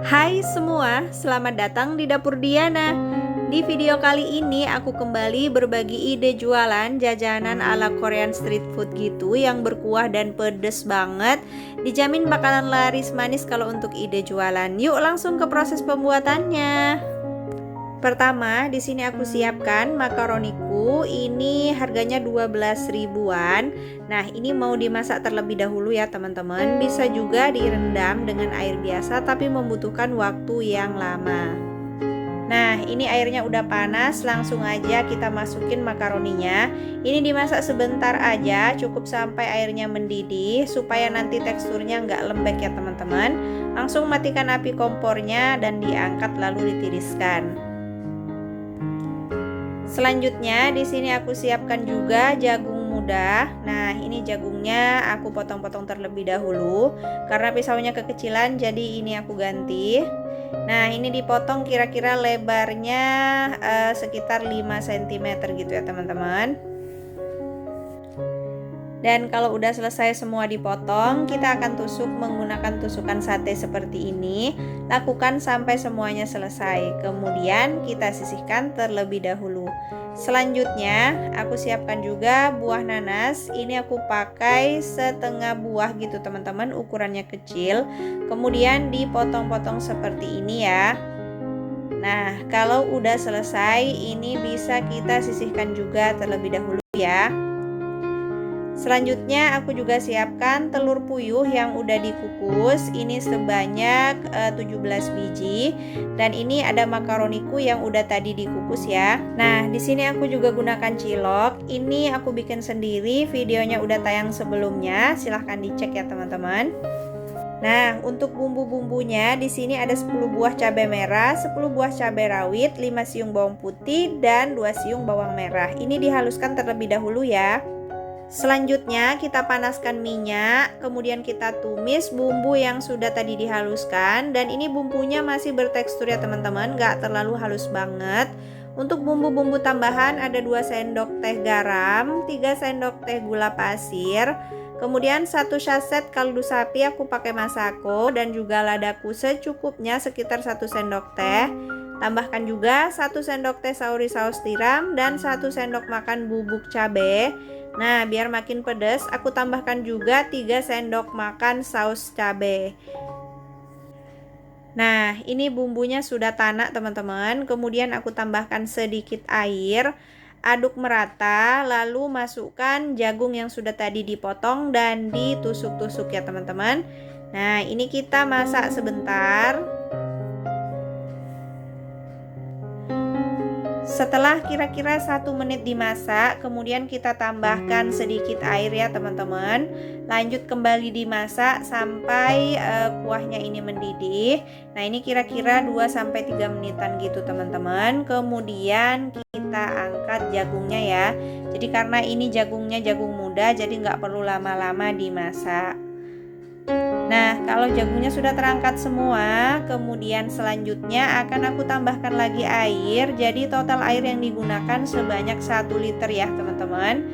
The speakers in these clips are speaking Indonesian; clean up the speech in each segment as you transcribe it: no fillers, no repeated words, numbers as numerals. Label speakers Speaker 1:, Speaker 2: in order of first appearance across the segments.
Speaker 1: Hai semua, selamat datang di Dapur Diana. Di video kali ini aku kembali berbagi ide jualan jajanan ala Korean street food gitu yang berkuah dan pedes banget. Dijamin bakalan laris manis kalau untuk ide jualan. Yuk langsung ke proses pembuatannya. Pertama, di sini aku siapkan makaroniku. Ini harganya 12 ribuan. Nah, ini mau dimasak terlebih dahulu ya, teman-teman. Bisa juga direndam dengan air biasa tapi membutuhkan waktu yang lama. Nah, ini airnya udah panas, langsung aja kita masukin makaroninya. Ini dimasak sebentar aja, cukup sampai airnya mendidih supaya nanti teksturnya nggak lembek ya, teman-teman. Langsung matikan api kompornya dan diangkat lalu ditiriskan. Selanjutnya di sini aku siapkan juga jagung muda. Nah, ini jagungnya aku potong-potong terlebih dahulu karena pisaunya kekecilan, jadi ini aku ganti. Nah, ini dipotong kira-kira lebarnya sekitar 5 cm gitu ya, teman-teman. Dan kalau udah selesai semua dipotong, kita akan tusuk menggunakan tusukan sate seperti ini. Lakukan sampai semuanya selesai. Kemudian kita sisihkan terlebih dahulu. Selanjutnya, aku siapkan juga buah nanas. Ini aku pakai setengah buah gitu, teman-teman, ukurannya kecil. Kemudian dipotong-potong seperti ini ya. Nah, kalau udah selesai, ini bisa kita sisihkan juga terlebih dahulu ya. Selanjutnya aku juga siapkan telur puyuh yang udah dikukus. Ini sebanyak 17 biji. Dan ini ada makaroniku yang udah tadi dikukus ya. Nah, di sini aku juga gunakan cilok. Ini aku bikin sendiri, videonya udah tayang sebelumnya. Silahkan dicek ya, teman-teman. Nah, untuk bumbu-bumbunya di sini ada 10 buah cabai merah, 10 buah cabai rawit, 5 siung bawang putih dan 2 siung bawang merah. Ini dihaluskan terlebih dahulu ya. Selanjutnya kita panaskan minyak, kemudian kita tumis bumbu yang sudah tadi dihaluskan. Dan ini bumbunya masih bertekstur ya, teman-teman, gak terlalu halus banget. Untuk bumbu-bumbu tambahan ada 2 sendok teh garam, 3 sendok teh gula pasir, kemudian 1 saset kaldu sapi aku pakai masako, dan juga ladaku secukupnya sekitar 1 sendok teh. Tambahkan juga 1 sendok teh sauri saus tiram dan 1 sendok makan bubuk cabai. Nah, biar makin pedas, aku tambahkan juga 3 sendok makan saus cabai. Nah, ini bumbunya sudah tanak, teman-teman. Kemudian aku tambahkan sedikit air, aduk merata, lalu masukkan jagung yang sudah tadi dipotong dan ditusuk-tusuk ya, teman-teman. Nah, ini kita masak sebentar. Setelah kira-kira 1 menit dimasak, kemudian kita tambahkan sedikit air ya, teman-teman. Lanjut kembali dimasak sampai kuahnya ini mendidih. Nah, ini kira-kira 2-3 menitan gitu, teman-teman. Kemudian kita angkat jagungnya ya. Jadi karena ini jagungnya jagung muda, jadi nggak perlu lama-lama dimasak. Nah, kalau jagungnya sudah terangkat semua, kemudian selanjutnya akan aku tambahkan lagi air. Jadi total air yang digunakan sebanyak 1 liter ya, teman-teman.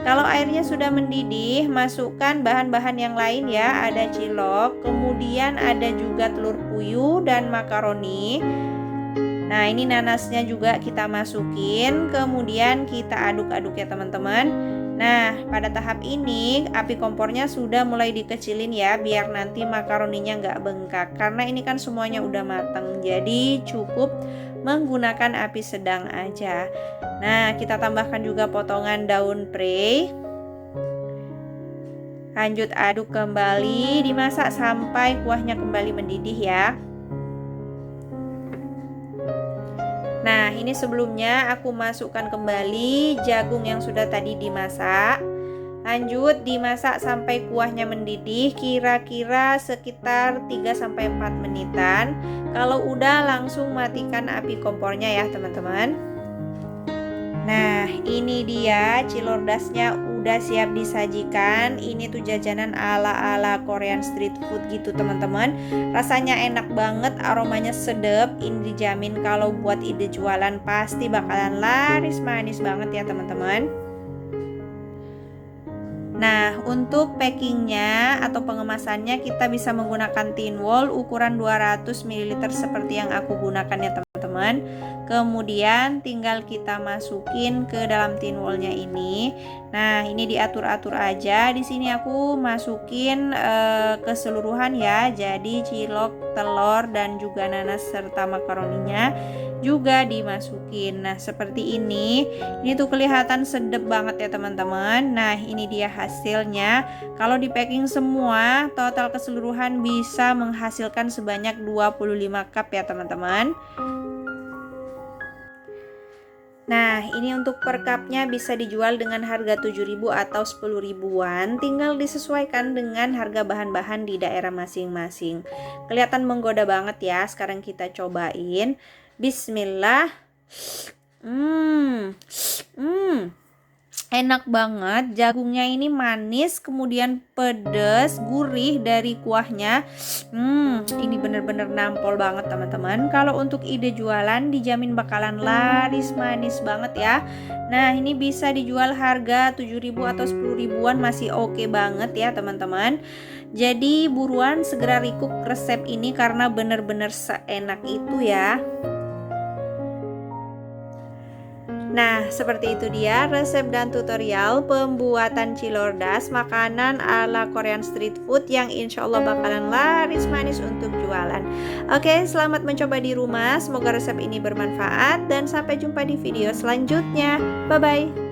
Speaker 1: Kalau airnya sudah mendidih, masukkan bahan-bahan yang lain ya. Ada cilok, kemudian ada juga telur puyuh dan makaroni. Nah, ini nanasnya juga kita masukin, kemudian kita aduk-aduk ya, teman-teman. Nah, pada tahap ini api kompornya sudah mulai dikecilin ya, biar nanti makaroninya nggak bengkak. Karena ini kan semuanya udah mateng, jadi cukup menggunakan api sedang aja. Nah, kita tambahkan juga potongan daun prei. Lanjut aduk kembali, dimasak sampai kuahnya kembali mendidih ya. Nah, ini sebelumnya aku masukkan kembali jagung yang sudah tadi dimasak. Lanjut dimasak sampai kuahnya mendidih, kira-kira sekitar 3-4 menitan. Kalau udah langsung matikan api kompornya ya, teman-teman. Nah, ini dia cilordasnya udah siap disajikan. Ini tuh jajanan ala-ala Korean street food gitu, teman-teman. Rasanya enak banget, aromanya sedap. Ini dijamin kalau buat ide jualan pasti bakalan laris manis banget ya, teman-teman. Nah, untuk packingnya atau pengemasannya kita bisa menggunakan tin wall ukuran 200 ml seperti yang aku gunakan ya teman-teman. Kemudian tinggal kita masukin ke dalam tin wallnya ini. Nah, ini diatur-atur aja. Di sini aku masukin keseluruhan ya. Jadi cilok, telur dan juga nanas serta makaroninya juga dimasukin. Nah, seperti ini. Ini tuh kelihatan sedep banget ya teman-teman. Nah, ini dia hasilnya. Kalau di packing semua, total keseluruhan bisa menghasilkan sebanyak 25 cup ya teman-teman. Nah, ini untuk per cupnya bisa dijual dengan harga 7.000 atau 10 ribuan. Tinggal disesuaikan dengan harga bahan-bahan di daerah masing-masing. Kelihatan menggoda banget ya. Sekarang kita cobain. Bismillah. Enak banget. Jagungnya ini manis, kemudian pedas, gurih dari kuahnya. Ini bener-bener nampol banget teman-teman. Kalau untuk ide jualan dijamin bakalan laris manis banget ya. Nah, ini bisa dijual harga 7.000 atau 10 ribuan masih oke banget ya teman-teman. Jadi buruan segera recook resep ini karena bener-bener seenak itu ya. Nah, seperti itu dia resep dan tutorial pembuatan cilordas, makanan ala Korean street food yang insya Allah bakalan laris manis untuk jualan. Oke, selamat mencoba di rumah. Semoga resep ini bermanfaat dan sampai jumpa di video selanjutnya. Bye-bye.